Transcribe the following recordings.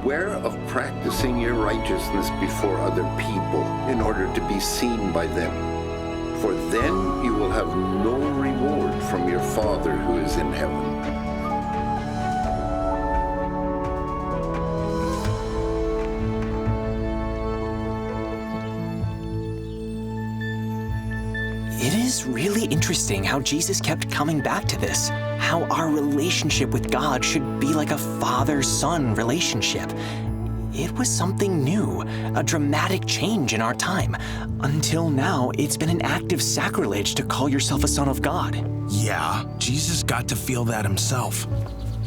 beware of practicing your righteousness before other people in order to be seen by them. For then you will have no reward from your Father who is in heaven. It is really interesting how Jesus kept coming back to this, how our relationship with God should be like a father-son relationship. It was something new, a dramatic change in our time. Until now, it's been an act of sacrilege to call yourself a son of God. Yeah, Jesus got to feel that himself.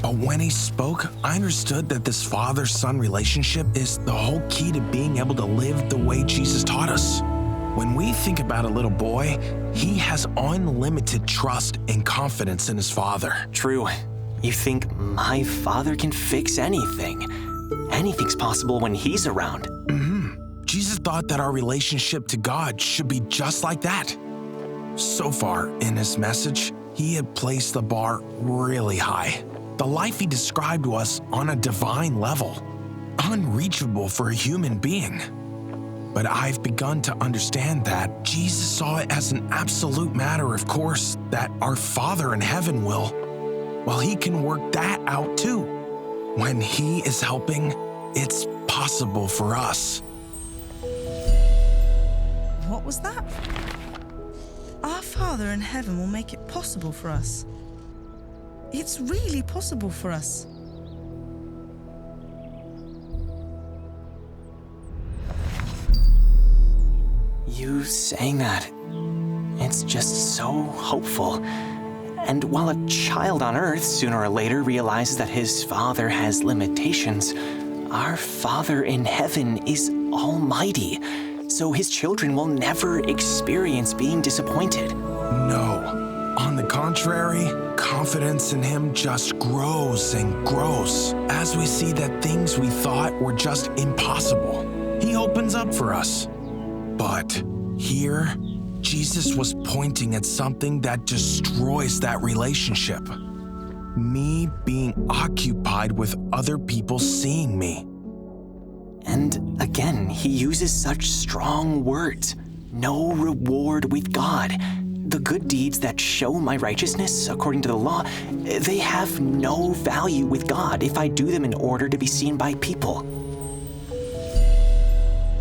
But when he spoke, I understood that this father-son relationship is the whole key to being able to live the way Jesus taught us. When we think about a little boy, he has unlimited trust and confidence in his father. True. You think my father can fix anything. Anything's possible when he's around. Jesus thought that our relationship to God should be just like that. So far in his message, he had placed the bar really high. The life he described was on a divine level, unreachable for a human being. But I've begun to understand that Jesus saw it as an absolute matter of course that our Father in heaven will, well, he can work that out too. When he is helping, it's possible for us. What was that? Our Father in heaven will make it possible for us. It's really possible for us. You saying that, it's just so hopeful. And while a child on Earth sooner or later realizes that his father has limitations, our Father in heaven is almighty, so his children will never experience being disappointed. No. On the contrary, confidence in him just grows and grows as we see that things we thought were just impossible, he opens up for us. But here, Jesus was pointing at something that destroys that relationship. Me being occupied with other people seeing me. And again, he uses such strong words. No reward with God. The good deeds that show my righteousness, according to the law, they have no value with God if I do them in order to be seen by people.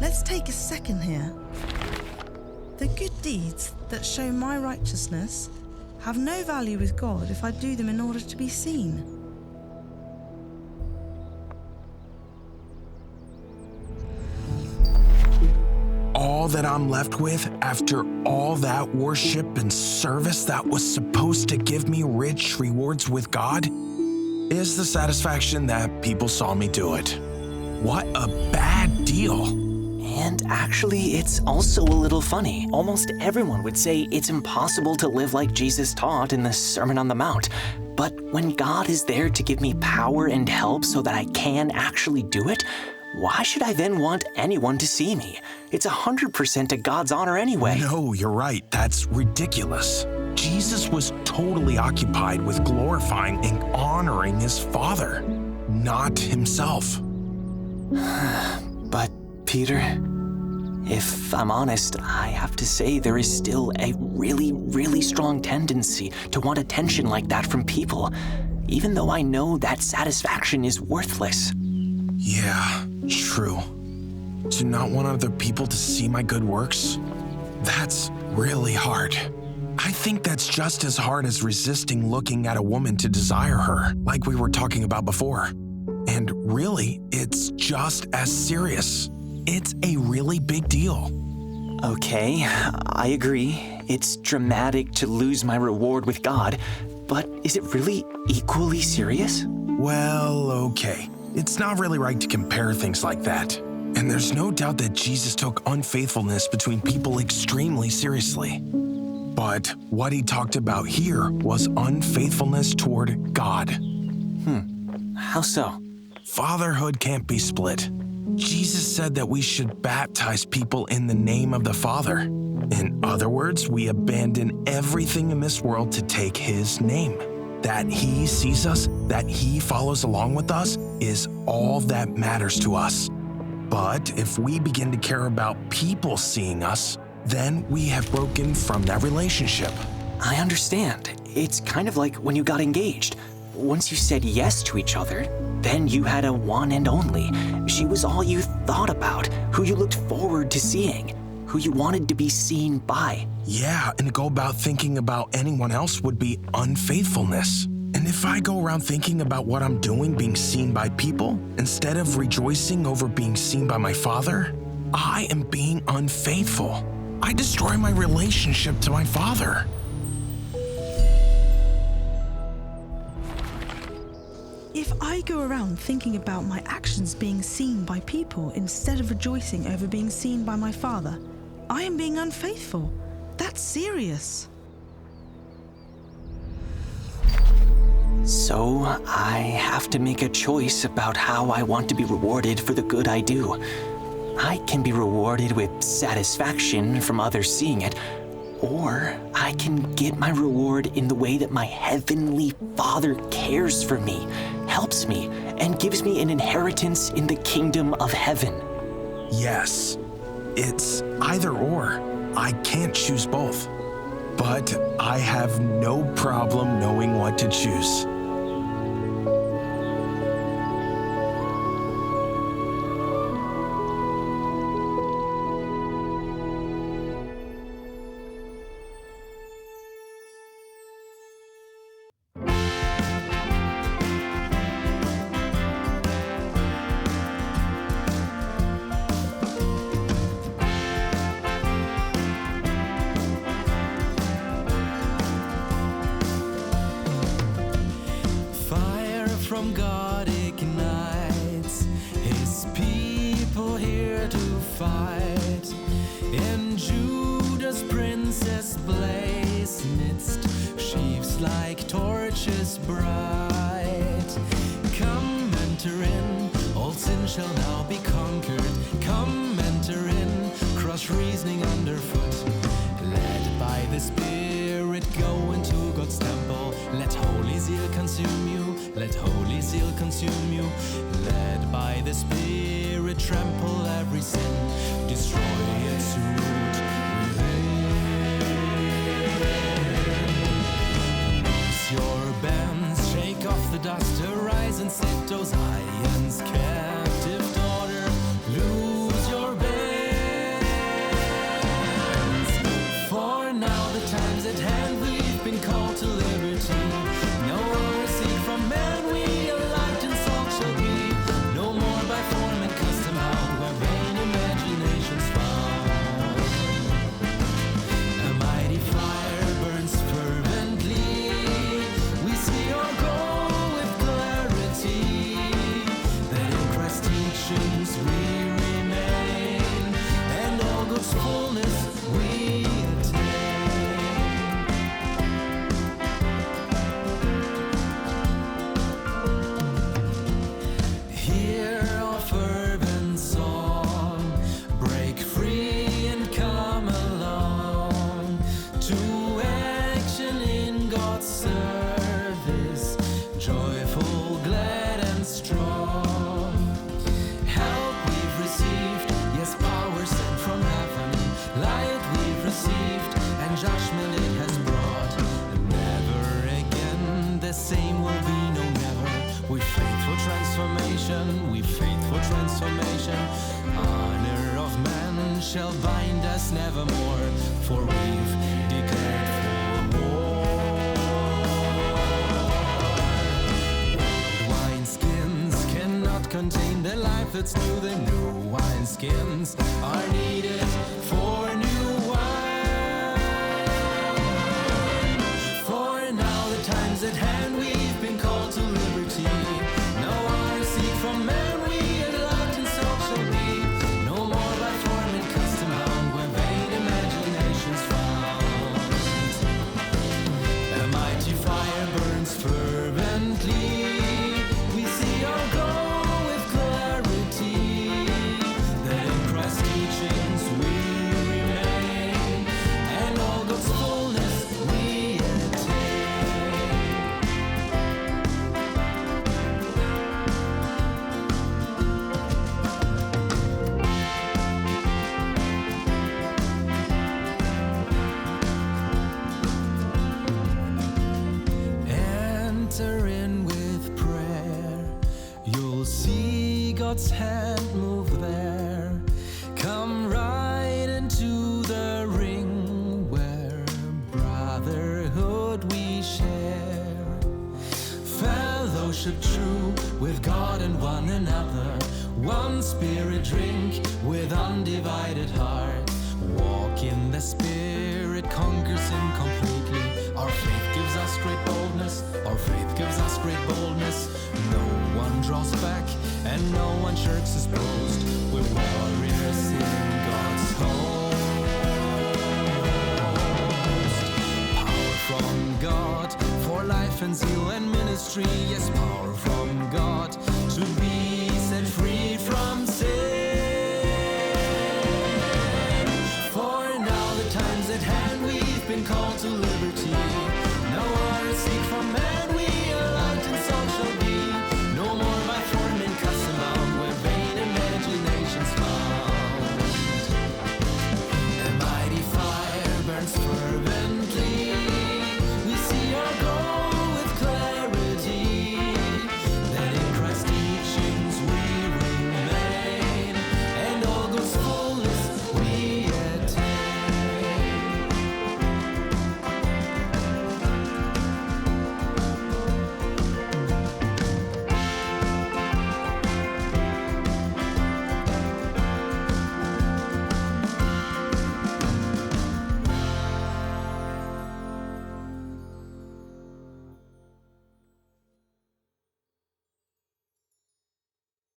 Let's take a second here. The good deeds that show my righteousness have no value with God if I do them in order to be seen. All that I'm left with after all that worship and service that was supposed to give me rich rewards with God is the satisfaction that people saw me do it. What a bad deal. And actually, it's also a little funny. Almost everyone would say it's impossible to live like Jesus taught in the Sermon on the Mount. But when God is there to give me power and help so that I can actually do it, why should I then want anyone to see me? It's 100% to God's honor anyway. No, you're right. That's ridiculous. Jesus was totally occupied with glorifying and honoring his Father, not himself. But Peter, if I'm honest, I have to say there is still a really strong tendency to want attention like that from people, even though I know that satisfaction is worthless. Yeah, true. To not want other people to see my good works? That's really hard. I think that's just as hard as resisting looking at a woman to desire her, like we were talking about before. And really, it's just as serious. It's a really big deal. Okay, I agree. It's dramatic to lose my reward with God, but is it really equally serious? Well, okay. It's not really right to compare things like that. And there's no doubt that Jesus took unfaithfulness between people extremely seriously. But what he talked about here was unfaithfulness toward God. How so? Fatherhood can't be split. Jesus said that we should baptize people in the name of the Father. In other words, we abandon everything in this world to take his name. that He sees us, that He follows along with us, is all that matters to us. But if we begin to care about people seeing us, then we have broken from that relationship. I understand. It's kind of like when you got engaged. Once you said yes to each other, then you had a one and only. She was all you thought about, who you looked forward to seeing, who you wanted to be seen by. Yeah, and to go about thinking about anyone else would be unfaithfulness. And if I go around thinking about what I'm doing being seen by people, instead of rejoicing over being seen by my Father, I am being unfaithful. I destroy my relationship to my Father. If I go around thinking about my actions being seen by people instead of rejoicing over being seen by my Father, I am being unfaithful. That's serious. So I have to make a choice about how I want to be rewarded for the good I do. I can be rewarded with satisfaction from others seeing it, or I can get my reward in the way that my Heavenly Father cares for me, helps me, and gives me an inheritance in the kingdom of heaven. Yes, it's either or. I can't choose both. But I have no problem knowing what to choose. From God ignites His people here to fight. In Judah's princess blaze midst sheaves like torches bright. Come enter in, all sin shall now be conquered. Come enter in, crush reasoning underfoot. Led by the Spirit, go into God's temple. Let holy zeal consume you. Let holy zeal consume you. Led by the Spirit, trample every sin. Destroy its root within. Loose your bands, shake off the dust, arise and set those Zion's captive daughter. Lose your bands. For now the time's at hand, we've been called to liberty. No receipt from man, we a light and salt shall be. No more by form and custom bound, where vain imaginations found. A mighty fire burns fervently. We see our goal with clarity. That in Christ's teachings we remain, and all God's fullness we attain. Hear our fervent song, break free and come along to action in God's service, joyful, glad and strong. Help we've received, yes, power sent from heaven. Light we've received, and judgment it has brought. Never again the same will be, no never. We faithful transformation, we faithful transformation. Honor of man shall bind us nevermore, for we've declared full war. Old wineskins cannot contain the life that's new. The new wineskins are needed for new wine. For now the time's at hand, we've been called to liberty. No honor seek from man, we at light and salt shall be. No more by form and custom bound, where vain imaginations found. A mighty fire burns fervently. We see our goal with clarity. That in Christ's teachings we God's hand move there. Come right into the ring where brotherhood we share. Fellowship true with God and one another. One spirit drink with undivided heart. Walk in the spirit, conquer sin completely. Our faith gives us great boldness. Our faith gives us great boldness. No one draws back and no one shirks his post. We're warriors in God's host. Power from God for life and zeal and ministry. Yes, power from God to be set free from sin. For now the time's at hand, we've been called to liberty. No other seek from man we